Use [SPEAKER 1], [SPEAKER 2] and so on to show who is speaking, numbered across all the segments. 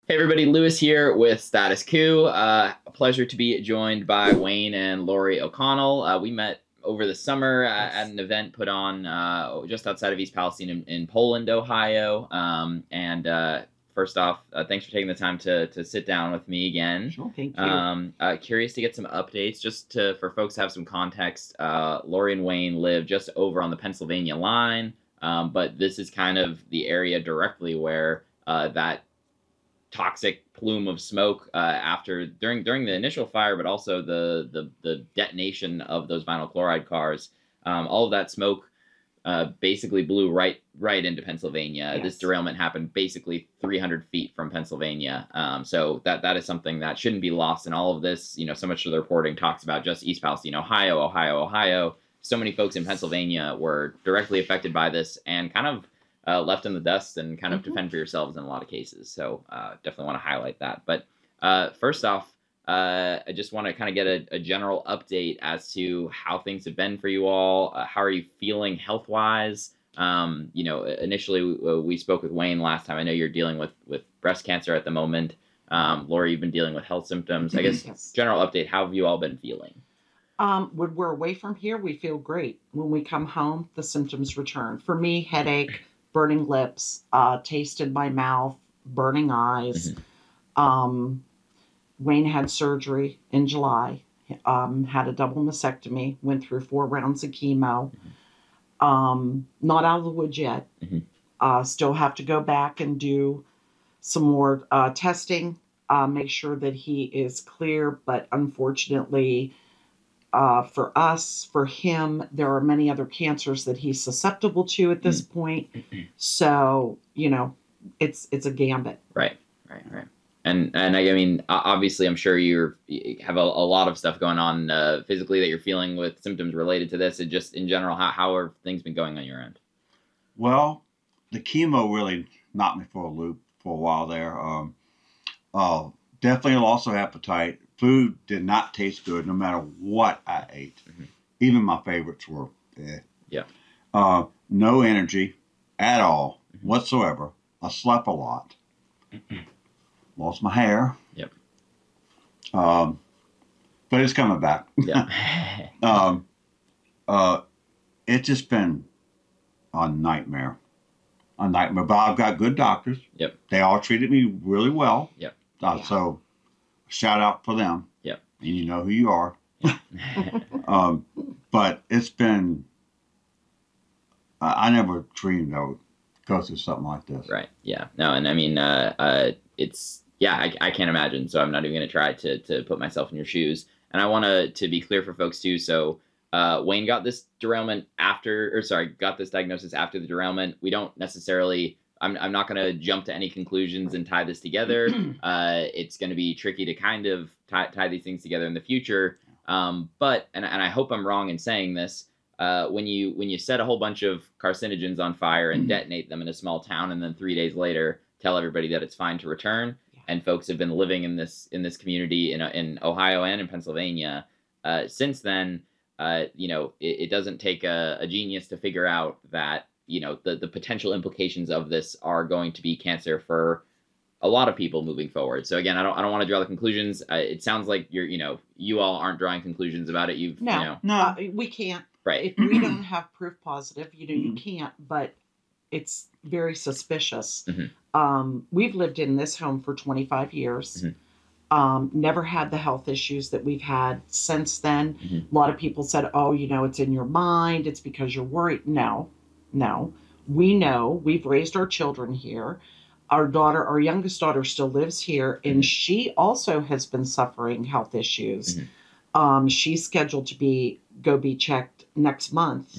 [SPEAKER 1] Hey everybody, Lewis here with Status Coup. A pleasure to be joined by Wayne and Lori O'Connell. We met over the summer at an event put on just outside of East Palestine in Poland, Ohio. First off, thanks for taking the time to sit down with me again.
[SPEAKER 2] Sure, thank you.
[SPEAKER 1] Curious to get some updates, for folks to have some context. Lori and Wayne live just over on the Pennsylvania line, but this is kind of the area directly where that toxic plume of smoke during the initial fire, but also the detonation of those vinyl chloride cars. All of that smoke basically blew right into Pennsylvania.
[SPEAKER 2] Yes.
[SPEAKER 1] This derailment happened basically 300 feet from Pennsylvania. So that is something that shouldn't be lost in all of this. You know, so much of the reporting talks about just East Palestine, Ohio. So many folks in Pennsylvania were directly affected by this and kind of left in the dust and kind of defend for yourselves in a lot of cases. So definitely want to highlight that. But first off, I just want to kind of get a general update as to how things have been for you all. How are you feeling health-wise? Initially we spoke with Wayne last time. I know you're dealing with breast cancer at the moment. Lori, you've been dealing with health symptoms. I guess
[SPEAKER 2] Yes.
[SPEAKER 1] General update, how have you all been feeling?
[SPEAKER 2] When we're away from here, we feel great. When we come home, the symptoms return. For me, headache, burning lips, taste in my mouth, burning eyes. Wayne had surgery in July, had a double mastectomy, went through 4 rounds of chemo. Not out of the woods yet. Still have to go back and do some more testing, make sure that he is clear. But unfortunately, for us, for him, there are many other cancers that he's susceptible to at this point. So, it's a gambit.
[SPEAKER 1] Right. And I mean, obviously, I'm sure you have a lot of stuff going on physically that you're feeling with symptoms related to this. And just in general, how have things been going on your end?
[SPEAKER 3] Well, the chemo really knocked me for a loop for a while there. Definitely a loss of appetite. Food did not taste good no matter what I ate. Even my favorites were
[SPEAKER 1] Yeah.
[SPEAKER 3] No energy at all whatsoever. I slept a lot. Lost my hair.
[SPEAKER 1] Yep.
[SPEAKER 3] But it's coming back.
[SPEAKER 1] Yeah.
[SPEAKER 3] It's just been a nightmare. But I've got good doctors.
[SPEAKER 1] Yep.
[SPEAKER 3] They all treated me really well.
[SPEAKER 1] Yep.
[SPEAKER 3] So shout out for them.
[SPEAKER 1] Yep.
[SPEAKER 3] And you know who you are. But it's been, I never dreamed I would go through something like this.
[SPEAKER 1] Right. Yeah. No, and I mean, I can't imagine. So I'm not even going to try to put myself in your shoes. And I want to be clear for folks too. So Wayne got this got this diagnosis after the derailment. We don't necessarily, I'm not going to jump to any conclusions and tie this together. It's going to be tricky to kind of tie these things together in the future. But I hope I'm wrong in saying this, when you set a whole bunch of carcinogens on fire and detonate them in a small town, and then 3 days later tell everybody that it's fine to return, and folks have been living in this community in Ohio and in Pennsylvania since then, it doesn't take a genius to figure out that the potential implications of this are going to be cancer for a lot of people moving forward. So again, I don't want to draw the conclusions. It sounds like you all aren't drawing conclusions about it.
[SPEAKER 2] No, we can't.
[SPEAKER 1] Right.
[SPEAKER 2] If we don't have proof positive, you can't. But it's very suspicious. We've lived in this home for 25 years. Never had the health issues that we've had since then. A lot of people said, oh, it's in your mind. It's because you're worried. No. We know. We've raised our children here. Our youngest daughter still lives here, and she also has been suffering health issues. She's scheduled to go be checked next month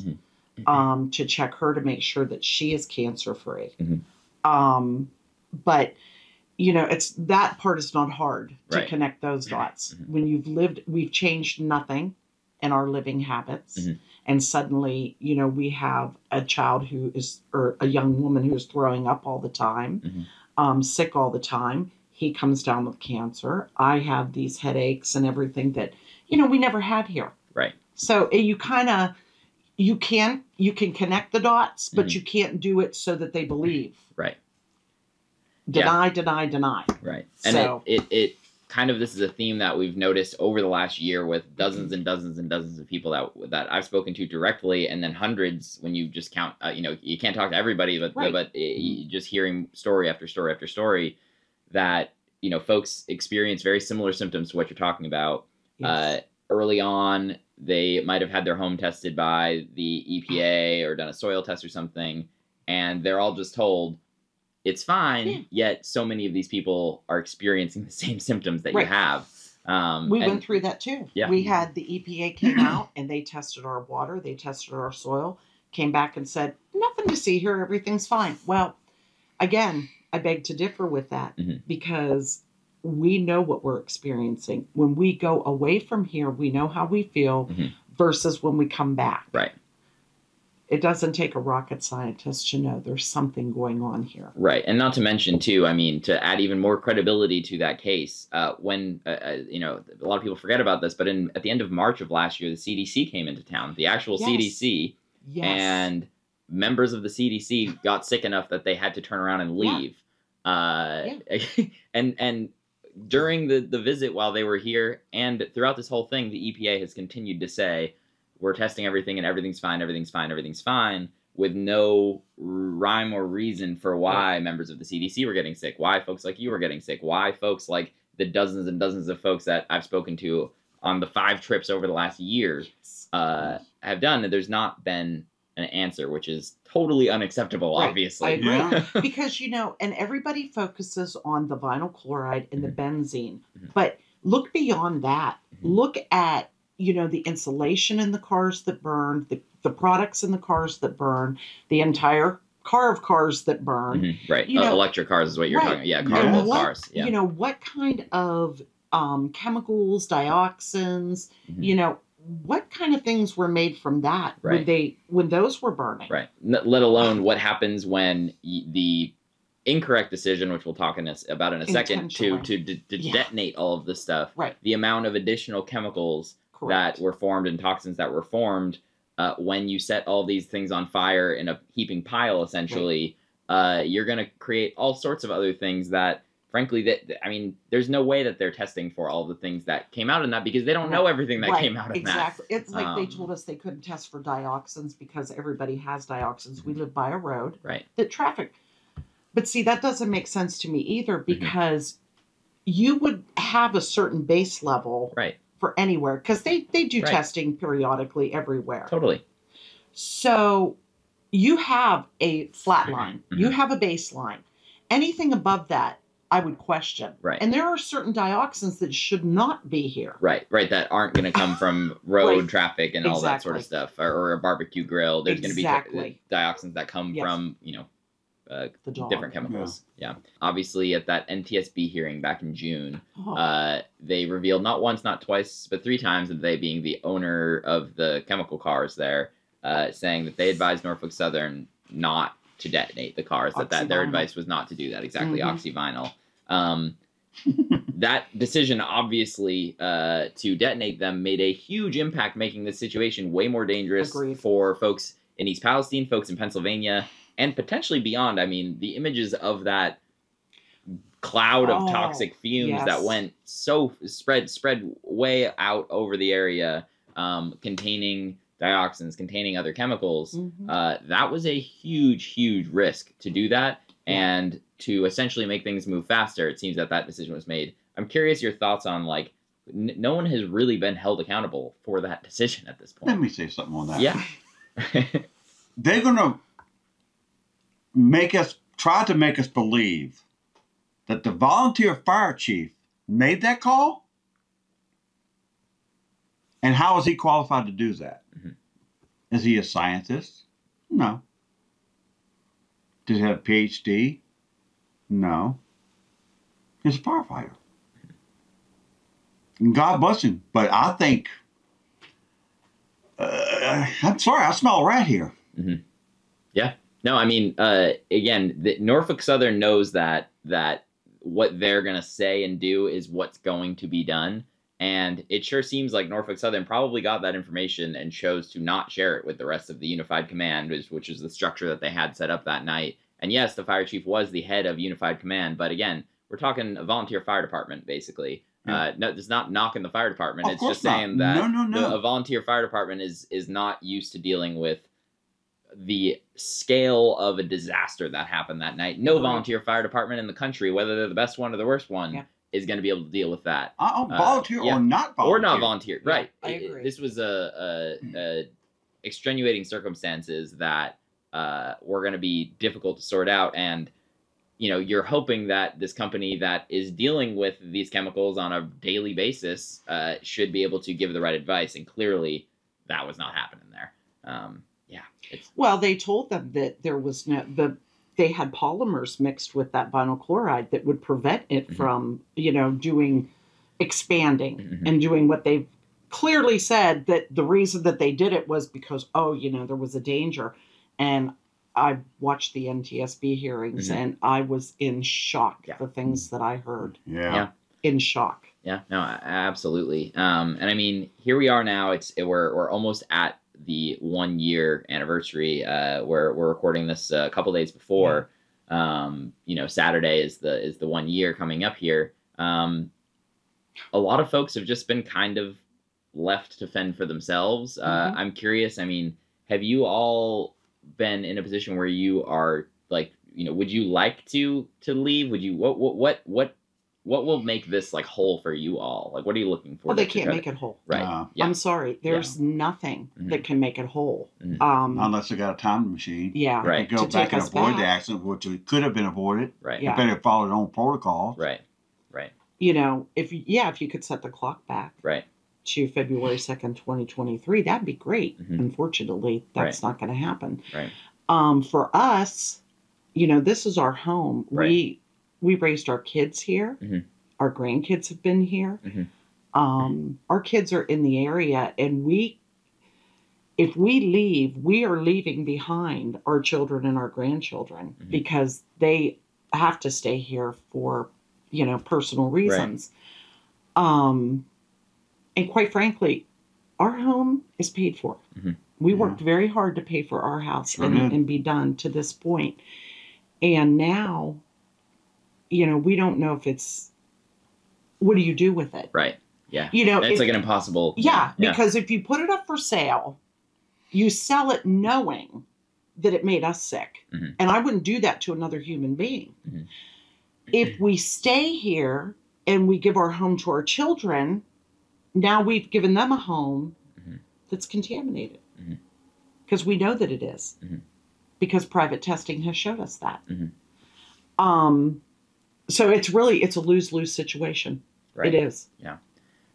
[SPEAKER 2] to check her to make sure that she is cancer free. But it's that part is not hard to connect those dots. When we've changed nothing in our living habits. And suddenly, we have a child or a young woman who's throwing up all the time, sick all the time. He comes down with cancer. I have these headaches and everything that, we never had here.
[SPEAKER 1] Right.
[SPEAKER 2] So you can connect the dots, but you can't do it so that they believe.
[SPEAKER 1] Right.
[SPEAKER 2] Deny, deny, deny.
[SPEAKER 1] Right. And
[SPEAKER 2] So,
[SPEAKER 1] it kind of, this is a theme that we've noticed over the last year with dozens and dozens and dozens of people that I've spoken to directly, and then hundreds when you just count. You can't talk to everybody, but
[SPEAKER 2] Right.
[SPEAKER 1] Just hearing story after story after story that folks experience very similar symptoms to what you're talking about.
[SPEAKER 2] yes.
[SPEAKER 1] Early on, they might have had their home tested by the EPA or done a soil test or something, and they're all just told it's fine.
[SPEAKER 2] Yeah.
[SPEAKER 1] Yet so many of these people are experiencing the same symptoms that
[SPEAKER 2] Right.
[SPEAKER 1] you have.
[SPEAKER 2] We went through that too.
[SPEAKER 1] Yeah.
[SPEAKER 2] We had the EPA came out and they tested our water, they tested our soil, came back and said, nothing to see here, everything's fine. Well, again, I beg to differ with that because we know what we're experiencing. When we go away from here, we know how we feel versus when we come back.
[SPEAKER 1] Right.
[SPEAKER 2] It doesn't take a rocket scientist to know there's something going on here.
[SPEAKER 1] Right. And not to mention, too, I mean, to add even more credibility to that case, when, a lot of people forget about this, but at the end of March of last year, the CDC came into town, the actual
[SPEAKER 2] Yes.
[SPEAKER 1] CDC,
[SPEAKER 2] Yes.
[SPEAKER 1] and members of the CDC got sick enough that they had to turn around and leave. And during the visit while they were here and throughout this whole thing, the EPA has continued to say, we're testing everything and everything's fine, everything's fine, everything's fine, with no rhyme or reason for why members of the CDC were getting sick, why folks like you were getting sick, why folks like the dozens and dozens of folks that I've spoken to on the 5 trips over the last year have done. There's not been an answer, which is totally unacceptable,
[SPEAKER 2] Right.
[SPEAKER 1] obviously.
[SPEAKER 2] I agree.
[SPEAKER 3] Yeah.
[SPEAKER 2] Because, and everybody focuses on the vinyl chloride and the benzene, but look beyond that. Look at, the insulation in the cars that burn, the products in the cars that burn, the entire car of cars that burn.
[SPEAKER 1] Right. Electric cars is what you're
[SPEAKER 2] Right.
[SPEAKER 1] talking about. Yeah,
[SPEAKER 3] And
[SPEAKER 1] carpool
[SPEAKER 2] what,
[SPEAKER 1] cars. Yeah.
[SPEAKER 2] What kind of chemicals, dioxins, what kind of things were made from that when those were burning?
[SPEAKER 1] Right. Let alone what happens when the incorrect decision, which we'll talk about in a second, to detonate all of this stuff.
[SPEAKER 2] Right.
[SPEAKER 1] The amount of additional chemicals
[SPEAKER 2] Correct.
[SPEAKER 1] that were formed and toxins that were formed when you set all these things on fire in a heaping pile, essentially, you're going to create all sorts of other things that, frankly, there's no way that they're testing for all the things that came out in that because they don't know everything that came out of that.
[SPEAKER 2] Exactly. It's like they told us they couldn't test for dioxins because everybody has dioxins. We live by a road that traffic. But see, that doesn't make sense to me either because you would have a certain base level for anywhere because they do testing periodically everywhere.
[SPEAKER 1] Totally.
[SPEAKER 2] So you have a flat line. You have a baseline. Anything above that, I would question.
[SPEAKER 1] Right.
[SPEAKER 2] And there are certain dioxins that should not be here.
[SPEAKER 1] Right, that aren't going to come from road traffic and all that sort of stuff, or a barbecue grill. There's going to be dioxins that come from, different chemicals. Yeah. Obviously, at that NTSB hearing back in June, they revealed not once, not twice, but 3 times that they, being the owner of the chemical cars there, saying that they advised Norfolk Southern not to detonate the cars, that their advice was not to do that, exactly, oxyvinyl. That decision, obviously, to detonate them made a huge impact, making this situation way more dangerous for folks in East Palestine, folks in Pennsylvania, and potentially beyond. I mean, the images of that cloud of toxic fumes that went spread way out over the area, containing dioxins, containing other chemicals. That was a huge risk to do that. And to essentially make things move faster, it seems that decision was made. I'm curious your thoughts on, no one has really been held accountable for that decision at this point.
[SPEAKER 3] Let me say something on that.
[SPEAKER 1] Yeah.
[SPEAKER 3] They're going to try to make us believe that the volunteer fire chief made that call? And how is he qualified to do that? Is he a scientist? No. Does he have a PhD? No. He's a firefighter. And God bless him. But I think, I'm sorry, I smell a rat here.
[SPEAKER 1] Yeah. No, I mean, again, Norfolk Southern knows that what they're going to say and do is what's going to be done. And it sure seems like Norfolk Southern probably got that information and chose to not share it with the rest of the Unified Command, which is the structure that they had set up that night, And yes, the fire chief was the head of Unified Command, but again, we're talking a volunteer fire department, basically.
[SPEAKER 3] Yeah.
[SPEAKER 1] No, it's not knocking the fire department.
[SPEAKER 3] Of
[SPEAKER 1] It's
[SPEAKER 3] course
[SPEAKER 1] just saying
[SPEAKER 3] not.
[SPEAKER 1] that
[SPEAKER 3] No.
[SPEAKER 1] a volunteer fire department is not used to dealing with the scale of a disaster that happened that night. No volunteer fire department in the country, whether they're the best one or the worst one, is going to be able to deal with that.
[SPEAKER 3] Volunteer or not volunteer.
[SPEAKER 1] Or not volunteer, right.
[SPEAKER 2] I agree.
[SPEAKER 1] This was a extenuating circumstances that were going to be difficult to sort out. And, you know, you're hoping that this company that is dealing with these chemicals on a daily basis should be able to give the right advice. And clearly that was not happening there.
[SPEAKER 2] Well, they told them that there was they had polymers mixed with that vinyl chloride that would prevent it from, you know, expanding and doing what they clearly said that the reason that they did it was because, you know, there was a danger. And I watched the NTSB hearings and I was in shock, the things that I heard.
[SPEAKER 3] Yeah.
[SPEAKER 2] In shock.
[SPEAKER 1] Yeah, no, absolutely. And I mean, here we are now. We're almost at the 1 year anniversary. We're recording this a couple days before. You know, Saturday is the 1 year coming up here. A lot of folks have just been kind of left to fend for themselves. I'm curious. I mean, have you all been in a position where you are like, you know, would you like to leave? Would you what will make this like whole for you all? Like, what are you looking for?
[SPEAKER 2] Well, they can't make it whole.
[SPEAKER 1] Right.
[SPEAKER 2] I'm sorry. There's nothing that can make it whole.
[SPEAKER 3] Unless they got a time machine.
[SPEAKER 2] Yeah.
[SPEAKER 1] Right.
[SPEAKER 3] Go back and avoid the accident, which could have been avoided.
[SPEAKER 1] Right.
[SPEAKER 3] If they had followed their own protocol.
[SPEAKER 1] Right.
[SPEAKER 2] You know, if you could set the clock back.
[SPEAKER 1] Right.
[SPEAKER 2] To February 2nd, 2023, that'd be great. Unfortunately, that's not going to happen.
[SPEAKER 3] Right.
[SPEAKER 2] For us, you know, this is our home.
[SPEAKER 1] Right.
[SPEAKER 2] We raised our kids here. Our grandkids have been here. Our kids are in the area, and if we leave, we are leaving behind our children and our grandchildren because they have to stay here for, you know, personal reasons. Right. And quite frankly, our home is paid for. We worked very hard to pay for our house and be done to this point. And now, you know, we don't know if it's, what do you do with it?
[SPEAKER 1] Right. Yeah.
[SPEAKER 2] You know,
[SPEAKER 1] it's like an impossible.
[SPEAKER 2] Yeah, because if you put it up for sale, you sell it knowing that it made us sick. And I wouldn't do that to another human being. If we stay here and we give our home to our children, now we've given them a home that's contaminated. Because we know that it is. Because private testing has showed us that. So it's a lose-lose situation.
[SPEAKER 1] Right.
[SPEAKER 2] It is.
[SPEAKER 1] Yeah.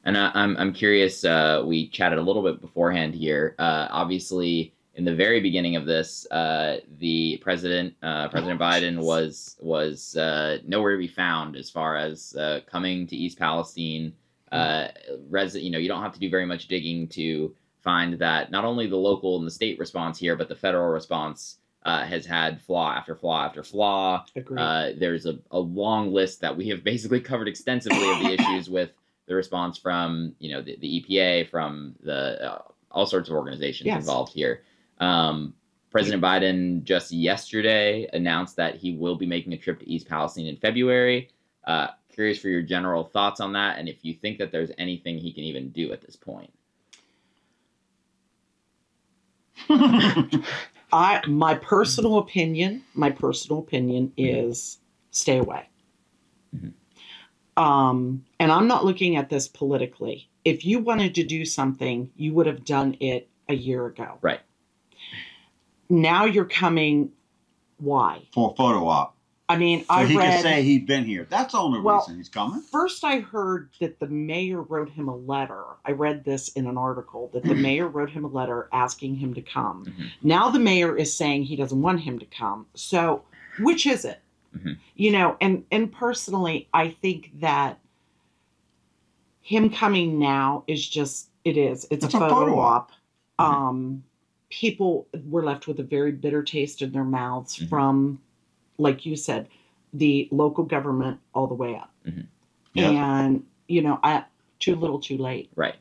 [SPEAKER 1] And I'm curious, we chatted a little bit beforehand here. Obviously, in the very beginning of this, the President Biden was nowhere to be found as far as coming to East Palestine. You know, you don't have to do very much digging to find that not only the local and the state response here, but the federal response has had flaw after flaw after flaw. There's a long list that we have basically covered extensively of the issues with the response from, you know, the EPA, from the all sorts of organizations involved here. President Biden just yesterday announced that he will be making a trip to East Palestine in February. Curious for your general thoughts on that, and if you think that there's anything he can even do at this point.
[SPEAKER 2] My personal opinion is stay away. And I'm not looking at this politically. If you wanted to do something, you would have done it a year ago.
[SPEAKER 1] Right.
[SPEAKER 2] Now you're coming. Why?
[SPEAKER 3] For a photo op.
[SPEAKER 2] I mean,
[SPEAKER 3] so he can say he'd been here. That's the only reason he's coming.
[SPEAKER 2] First, I heard that the mayor wrote him a letter. I read this in an article that the mayor wrote him a letter asking him to come. Now the mayor is saying he doesn't want him to come. So, which is it? You know, and personally, I think that him coming now is just, it's a photo op. People were left with a very bitter taste in their mouths from, like you said, the local government all the way up. And, you know, too little, too late.
[SPEAKER 1] Right.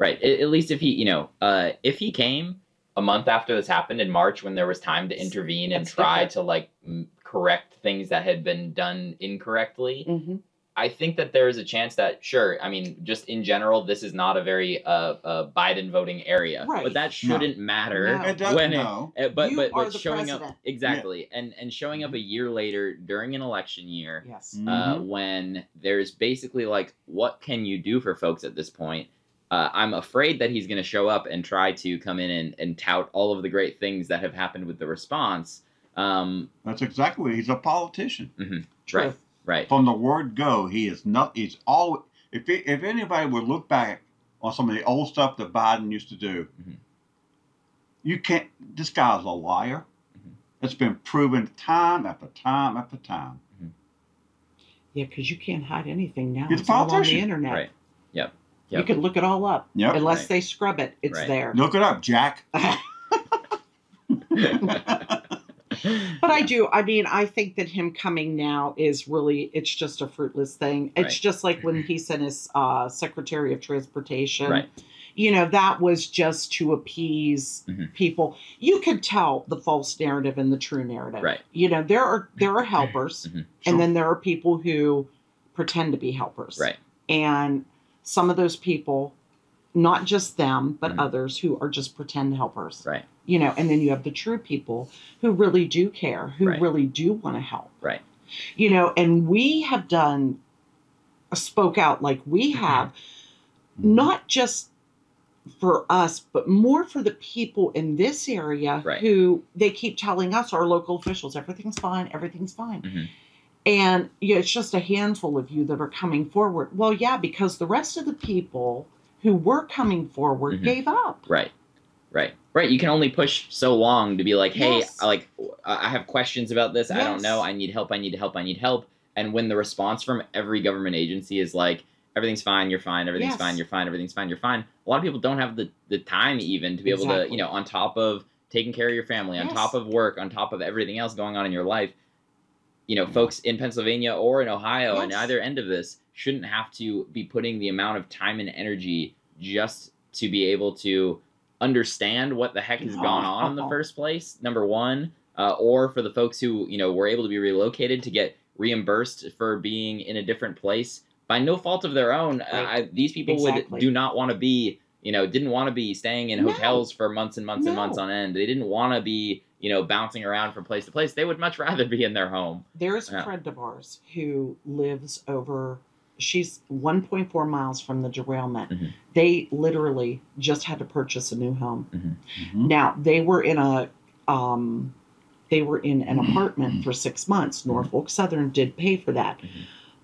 [SPEAKER 1] At least if if he came a month after this happened in March, when there was time to intervene and try to like correct things that had been done incorrectly.
[SPEAKER 2] Mm-hmm.
[SPEAKER 1] I think that there is a chance that, sure, I mean, just in general, this is not a very Biden voting area,
[SPEAKER 2] Right.
[SPEAKER 1] but that shouldn't matter.
[SPEAKER 2] No.
[SPEAKER 3] It doesn't know.
[SPEAKER 1] But
[SPEAKER 2] You are the
[SPEAKER 1] showing
[SPEAKER 2] president.
[SPEAKER 1] up exactly, and showing up a year later during an election year,
[SPEAKER 2] Yes.
[SPEAKER 1] when there's basically like, what can you do for folks at this point? I'm afraid that he's going to show up and try to come in and tout all of the great things that have happened with the response.
[SPEAKER 3] That's exactly. He's a politician.
[SPEAKER 1] Mm-hmm.
[SPEAKER 2] True.
[SPEAKER 1] Right.
[SPEAKER 3] From the word go, he is not. He's all. If anybody would look back on some of the old stuff that Biden used to do, you can't. This guy's a liar. It's been proven time after time after time.
[SPEAKER 2] Yeah, because you can't hide anything now.
[SPEAKER 3] He's a
[SPEAKER 2] It's all on the
[SPEAKER 3] politician.
[SPEAKER 2] internet.
[SPEAKER 1] Right. Yep.
[SPEAKER 2] You can look it all up.
[SPEAKER 3] Yep.
[SPEAKER 2] Unless
[SPEAKER 1] Right.
[SPEAKER 2] they scrub it, it's
[SPEAKER 1] Right.
[SPEAKER 2] there.
[SPEAKER 3] Look it up, Jack.
[SPEAKER 2] But I think that him coming now is really, it's just a fruitless thing. It's
[SPEAKER 1] Right.
[SPEAKER 2] just like when he sent his Secretary of Transportation.
[SPEAKER 1] Right.
[SPEAKER 2] That was just to appease people. You could tell the false narrative and the true narrative.
[SPEAKER 1] Right.
[SPEAKER 2] There are helpers,
[SPEAKER 3] Sure.
[SPEAKER 2] and then there are people who pretend to be helpers.
[SPEAKER 1] Right.
[SPEAKER 2] And some of those people, not just them, but others who are just pretend helpers.
[SPEAKER 1] Right.
[SPEAKER 2] And then you have the true people who really do care, who
[SPEAKER 1] Right.
[SPEAKER 2] really do want to help.
[SPEAKER 1] Right.
[SPEAKER 2] And we have spoke out like we have, not just for us, but more for the people in this area
[SPEAKER 1] Right.
[SPEAKER 2] who they keep telling us, our local officials, everything's fine, everything's fine.
[SPEAKER 1] Mm-hmm.
[SPEAKER 2] And it's just a handful of you that are coming forward. Well, yeah, because the rest of the people who were coming forward gave up.
[SPEAKER 1] Right. You can only push so long to be like, hey,
[SPEAKER 2] Yes.
[SPEAKER 1] I have questions about this. I don't
[SPEAKER 2] Yes.
[SPEAKER 1] know. I need help. And when the response from every government agency is like, everything's fine, you're fine, everything's
[SPEAKER 2] Yes.
[SPEAKER 1] fine, you're fine, everything's fine, you're fine. A lot of people don't have the time even to be able to,
[SPEAKER 2] Exactly.
[SPEAKER 1] on top of taking care of your family, on
[SPEAKER 2] Yes.
[SPEAKER 1] top of work, on top of everything else going on in your life, folks in Pennsylvania or in Ohio on
[SPEAKER 2] Yes.
[SPEAKER 1] either end of this shouldn't have to be putting the amount of time and energy just to be able to understand what the heck has gone on in the first place, number one, or for the folks who, were able to be relocated to get reimbursed for being in a different place by no fault of their own.
[SPEAKER 2] Right.
[SPEAKER 1] These people do not want to be, didn't want to be staying in
[SPEAKER 2] No.
[SPEAKER 1] hotels for months and months and months on end. They didn't want to be, bouncing around from place to place. They would much rather be in their home.
[SPEAKER 2] There's a friend of ours who lives she's 1.4 miles from the derailment. They literally just had to purchase a new home. Now, they were in an apartment for 6 months. Norfolk Southern did pay for that.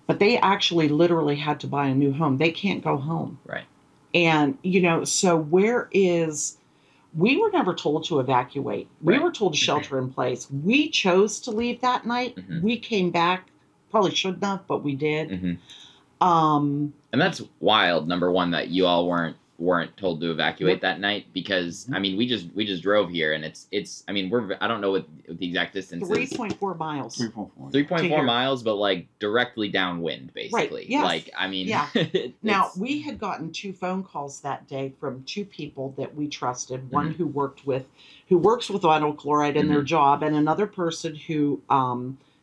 [SPEAKER 2] But they actually literally had to buy a new home. They can't go home.
[SPEAKER 1] Right.
[SPEAKER 2] And, so we were never told to evacuate. We were told to shelter in place. We chose to leave that night. We came back. Probably shouldn't have, but we did.
[SPEAKER 1] And that's wild. Number one, that you all weren't told to evacuate that night, because we just drove here, and it's I don't know what the exact distance is.
[SPEAKER 2] 3.4 miles.
[SPEAKER 1] 3.4 miles, but like directly downwind, basically.
[SPEAKER 2] Right. Yes.
[SPEAKER 1] Yeah.
[SPEAKER 2] Now, we had gotten 2 phone calls that day from 2 people that we trusted. One who works with vinyl chloride in their job, and another person who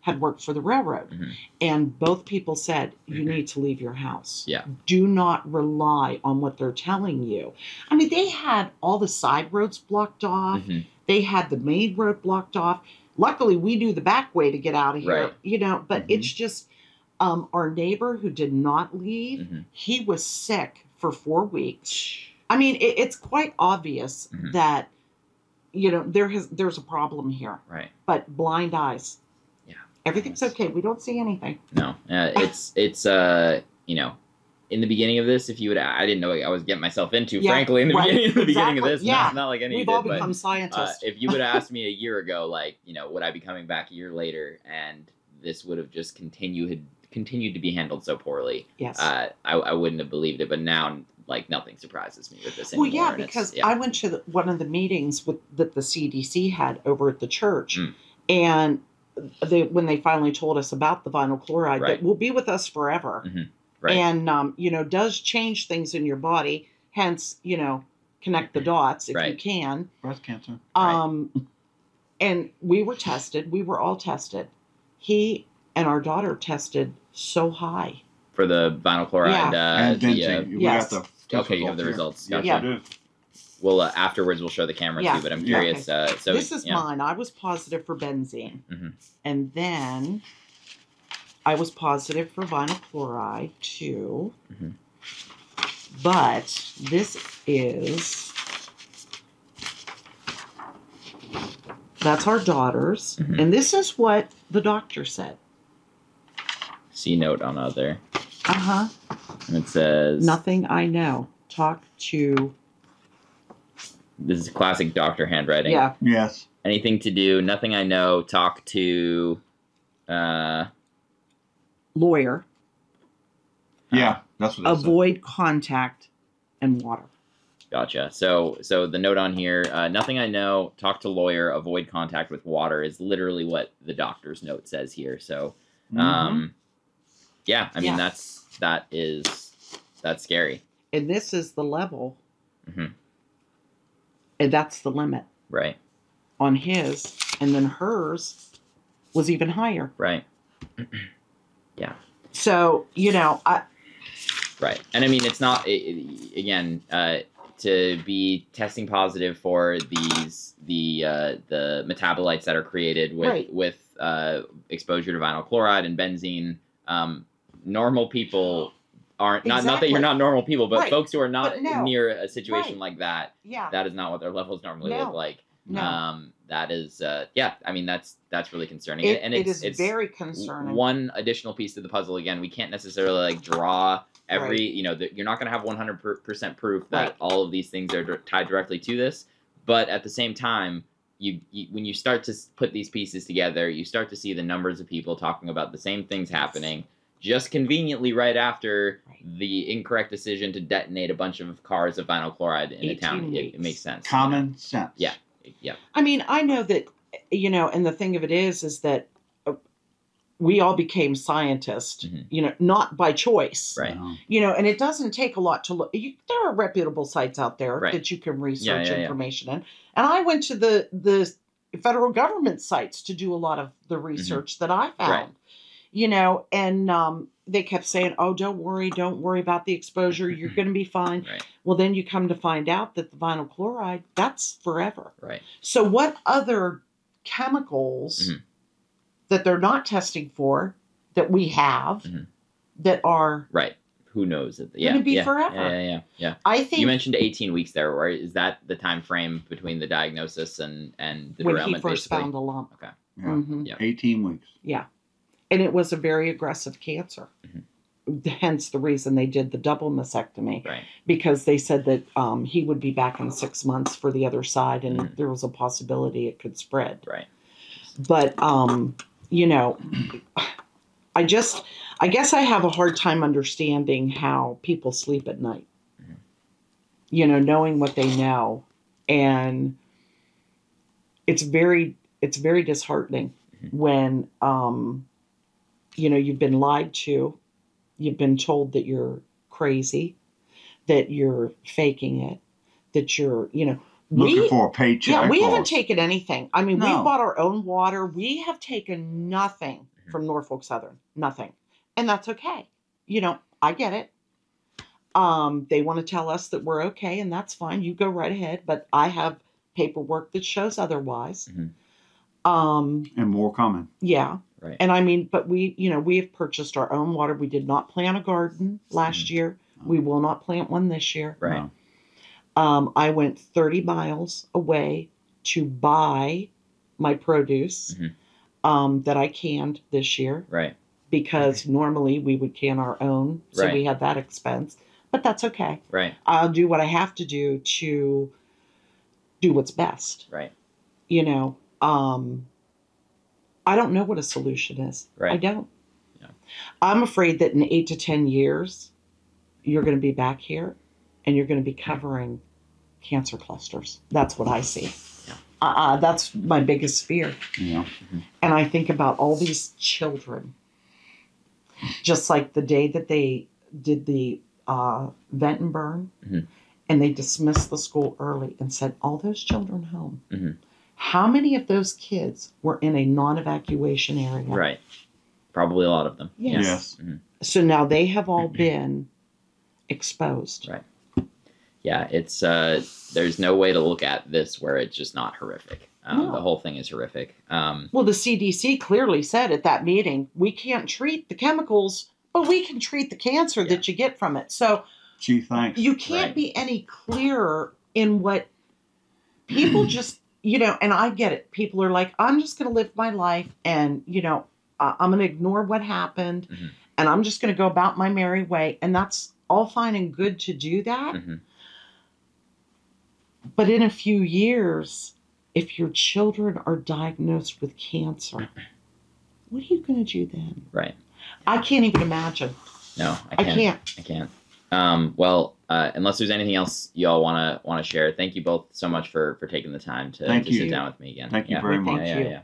[SPEAKER 2] had worked for the railroad. And both people said, you need to leave your house.
[SPEAKER 1] Yeah.
[SPEAKER 2] Do not rely on what they're telling you. They had all the side roads blocked off. They had the main road blocked off. Luckily, we knew the back way to get out of here, but it's just our neighbor who did not leave, he was sick for 4 weeks. It's quite obvious that, there's a problem here.
[SPEAKER 1] Right.
[SPEAKER 2] But blind eyes. Everything's okay. We don't see anything.
[SPEAKER 1] No, it's in the beginning of this, if you would, I didn't know what I was getting myself into, frankly, in the beginning of this, not like any
[SPEAKER 2] We've
[SPEAKER 1] of it,
[SPEAKER 2] all become scientists.
[SPEAKER 1] if you would have asked me a year ago, would I be coming back a year later, and this would have just continued to be handled so poorly,
[SPEAKER 2] yes,
[SPEAKER 1] I wouldn't have believed it. But now, nothing surprises me with this anymore.
[SPEAKER 2] Well, yeah, because I went to one of the meetings that the CDC had over at the church, and when they finally told us about the vinyl chloride that will be with us forever, and does change things in your body, hence connect the dots if you can.
[SPEAKER 3] Breast cancer.
[SPEAKER 2] And we were tested. We were all tested. he and our daughter tested so high.
[SPEAKER 1] For the vinyl chloride.
[SPEAKER 3] And benzene. We
[SPEAKER 2] yes.
[SPEAKER 3] got the
[SPEAKER 1] Okay, you have the
[SPEAKER 3] here.
[SPEAKER 1] results.
[SPEAKER 3] Yes,
[SPEAKER 1] Gotcha.
[SPEAKER 3] I do.
[SPEAKER 1] Well, afterwards we'll show the camera
[SPEAKER 2] Yeah.
[SPEAKER 1] too, but I'm
[SPEAKER 3] Yeah.
[SPEAKER 1] curious. So
[SPEAKER 2] This is
[SPEAKER 1] yeah.
[SPEAKER 2] mine. I was positive for benzene.
[SPEAKER 1] Mhm.
[SPEAKER 2] And then I was positive for vinyl chloride too.
[SPEAKER 1] Mhm.
[SPEAKER 2] But this is, that's our daughter's.
[SPEAKER 1] Mhm.
[SPEAKER 2] And this is what the doctor said.
[SPEAKER 1] C note on other.
[SPEAKER 2] Uh-huh.
[SPEAKER 1] And it says
[SPEAKER 2] Nothing I know. Talk to,
[SPEAKER 1] this is classic doctor handwriting.
[SPEAKER 2] yeah.
[SPEAKER 3] Yes.
[SPEAKER 1] Anything to do, nothing I know, talk to
[SPEAKER 2] Lawyer.
[SPEAKER 3] Yeah, that's what it said.
[SPEAKER 2] Avoid contact and water.
[SPEAKER 1] Gotcha. So the note on here, nothing I know, talk to lawyer, avoid contact with water is literally what the doctor's note says here. So yeah, I mean
[SPEAKER 2] Yeah.
[SPEAKER 1] that's scary.
[SPEAKER 2] And this is the level.
[SPEAKER 1] Mhm.
[SPEAKER 2] And that's the limit
[SPEAKER 1] Right.
[SPEAKER 2] on his. And then hers was even higher.
[SPEAKER 1] Right.
[SPEAKER 2] So,
[SPEAKER 1] Right. And I mean, it's not, again, to be testing positive for the metabolites that are created with exposure to vinyl chloride and benzene. Normal people aren't, not that you're not normal people, but
[SPEAKER 2] Right.
[SPEAKER 1] folks who are not
[SPEAKER 2] But no.
[SPEAKER 1] near a situation
[SPEAKER 2] Right.
[SPEAKER 1] like that,
[SPEAKER 2] yeah.
[SPEAKER 1] that is not what their levels normally
[SPEAKER 2] No.
[SPEAKER 1] look like.
[SPEAKER 2] No.
[SPEAKER 1] That is, yeah, I mean, that's really concerning. And
[SPEAKER 2] It is
[SPEAKER 1] it's
[SPEAKER 2] very concerning.
[SPEAKER 1] one additional piece to the puzzle. Again, we can't necessarily like draw every,
[SPEAKER 2] Right.
[SPEAKER 1] you're not going to have 100% proof that
[SPEAKER 2] Right.
[SPEAKER 1] all of these things are tied directly to this. But at the same time, you when you start to put these pieces together, you start to see the numbers of people talking about the same things happening just conveniently right after the incorrect decision to detonate a bunch of cars of vinyl chloride in a town. It makes sense.
[SPEAKER 3] Common sense.
[SPEAKER 1] Yeah. Yeah.
[SPEAKER 2] I mean, I know that, and the thing of it is that we all became scientists,
[SPEAKER 1] Mhm.
[SPEAKER 2] Not by choice.
[SPEAKER 1] Right.
[SPEAKER 2] And it doesn't take a lot to look. There are reputable sites out there
[SPEAKER 1] Right.
[SPEAKER 2] that you can research
[SPEAKER 1] Yeah.
[SPEAKER 2] information in. And I went to the federal government sites to do a lot of the research that I found. And they kept saying, "Oh, don't worry about the exposure. You're going to be fine."
[SPEAKER 1] Right.
[SPEAKER 2] Well, then you come to find out that the vinyl chloride, that's forever.
[SPEAKER 1] Right.
[SPEAKER 2] So what other chemicals that they're not testing for that we have that are
[SPEAKER 1] Right. Who knows?
[SPEAKER 2] going to be forever?
[SPEAKER 1] Yeah.
[SPEAKER 2] I think
[SPEAKER 1] You mentioned 18 weeks there, right? Is that the time frame between the diagnosis and the
[SPEAKER 2] when
[SPEAKER 1] derailment?
[SPEAKER 2] he first
[SPEAKER 1] basically?
[SPEAKER 2] found a lump.
[SPEAKER 1] Okay.
[SPEAKER 3] Yeah.
[SPEAKER 2] Mhm.
[SPEAKER 1] Yeah.
[SPEAKER 3] 18 weeks.
[SPEAKER 2] Yeah. And it was a very aggressive cancer. Hence the reason they did the double mastectomy.
[SPEAKER 1] Right.
[SPEAKER 2] Because they said that he would be back in 6 months for the other side, and there was a possibility it could spread.
[SPEAKER 1] Right.
[SPEAKER 2] But, I guess I have a hard time understanding how people sleep at night. Knowing what they know. And it's very disheartening when, you've been lied to, you've been told that you're crazy, that you're faking it, that you're,
[SPEAKER 3] Looking for a paycheck.
[SPEAKER 2] yeah, we
[SPEAKER 3] or-
[SPEAKER 2] haven't taken anything. I mean,
[SPEAKER 3] No.
[SPEAKER 2] we've bought our own water. We have taken nothing from Norfolk Southern, nothing. And that's okay. I get it. They want to tell us that we're okay, and that's fine. You go right ahead. But I have paperwork that shows otherwise.
[SPEAKER 3] And more coming.
[SPEAKER 2] Yeah.
[SPEAKER 1] Right.
[SPEAKER 2] And I mean, but we have purchased our own water. We did not plant a garden last year. We will not plant one this year.
[SPEAKER 1] Right.
[SPEAKER 3] No.
[SPEAKER 2] I went 30 miles away to buy my produce that I canned this year.
[SPEAKER 1] Right.
[SPEAKER 2] Because normally we would can our own. So
[SPEAKER 1] Right.
[SPEAKER 2] we had that expense. But that's okay.
[SPEAKER 1] Right.
[SPEAKER 2] I'll do what I have to do to do what's best.
[SPEAKER 1] Right.
[SPEAKER 2] I don't know what a solution is.
[SPEAKER 1] Right.
[SPEAKER 2] I don't.
[SPEAKER 1] Yeah.
[SPEAKER 2] I'm afraid that in 8 to 10 years, you're going to be back here and you're going to be covering cancer clusters. That's what I see.
[SPEAKER 1] Yeah.
[SPEAKER 2] That's my biggest fear.
[SPEAKER 3] Yeah.
[SPEAKER 2] And I think about all these children. Just like the day that they did the vent and burn, and they dismissed the school early and sent all those children home. How many of those kids were in a non-evacuation area?
[SPEAKER 1] Right. Probably a lot of them.
[SPEAKER 2] Yes.
[SPEAKER 3] Yes.
[SPEAKER 1] Mm-hmm.
[SPEAKER 2] So now they have all been exposed.
[SPEAKER 1] Right. Yeah, it's there's no way to look at this where it's just not horrific.
[SPEAKER 2] No.
[SPEAKER 1] The whole thing is horrific.
[SPEAKER 2] Well, the CDC clearly said at that meeting, we can't treat the chemicals, but we can treat the cancer that you get from it. So
[SPEAKER 3] Gee, thanks.
[SPEAKER 2] you can't
[SPEAKER 1] Right.
[SPEAKER 2] be any clearer in what people just, and I get it. People are like, I'm just going to live my life and, I'm going to ignore what happened
[SPEAKER 1] Mm-hmm.
[SPEAKER 2] and I'm just going to go about my merry way. And that's all fine and good to do that.
[SPEAKER 1] Mm-hmm.
[SPEAKER 2] But in a few years, if your children are diagnosed with cancer, what are you going to do then?
[SPEAKER 1] Right.
[SPEAKER 2] I can't even imagine.
[SPEAKER 1] No,
[SPEAKER 2] I can't.
[SPEAKER 1] I can't. Well, unless there's anything else y'all want to share, thank you both so much for taking the time to
[SPEAKER 3] Thank you.
[SPEAKER 1] sit down with me again.
[SPEAKER 3] Thank you
[SPEAKER 1] Yeah.
[SPEAKER 3] very much.
[SPEAKER 2] Thank
[SPEAKER 1] Yeah,
[SPEAKER 2] you.
[SPEAKER 1] yeah, yeah.